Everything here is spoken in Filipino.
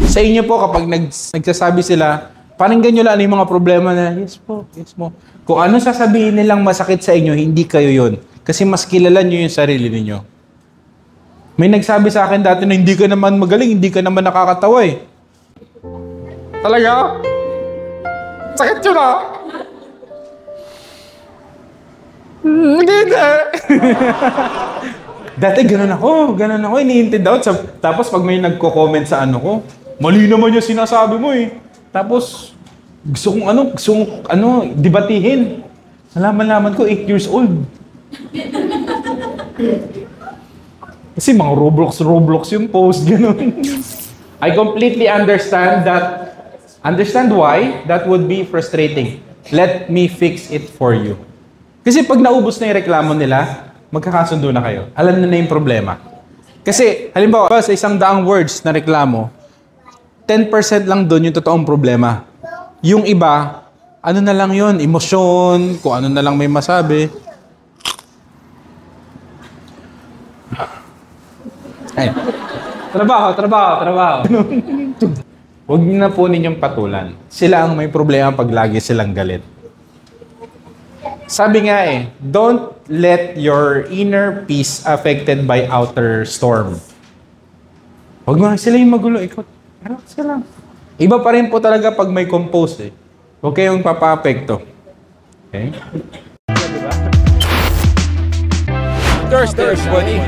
Sa inyo po, kapag nagsasabi sila, pakinggan nyo lang yung mga problema na, yes po. Kung ano sasabihin nilang masakit sa inyo, hindi kayo yun. Kasi mas kilala nyo yung sarili ninyo. May nagsabi sa akin dati na hindi ka naman magaling, hindi ka naman nakakatawa eh. Talaga? Sakit yun ah! Hindi. Dati ganun ako, iniintindi ako. Tapos pag may nagko-comment sa ano ko, mali naman yung sinasabi mo eh. Tapos, gusto kong debatihin. Nalaman ko, 8 years old. Kasi mga Roblox yung post, gano'n. I completely understand why that would be frustrating. Let me fix it for you. Kasi pag naubos na yung reklamo nila, magkakasundo na kayo. Alam na yung problema. Kasi, halimbawa, sa 100 words na reklamo, 10% lang doon yung totoong problema. Yung iba, ano na lang yun, emosyon, kung ano na lang may masabi. Ay. Trabaho. Huwag niyo na po ninyong patulan. Sila ang may problema pag lagi silang galit. Sabi nga don't let your inner peace affected by outer storm. Huwag nga sila yung magulo. Relax sila. Iba pa rin po talaga pag may compose Huwag kayong papa-apekto. Okay? Thursday, everybody.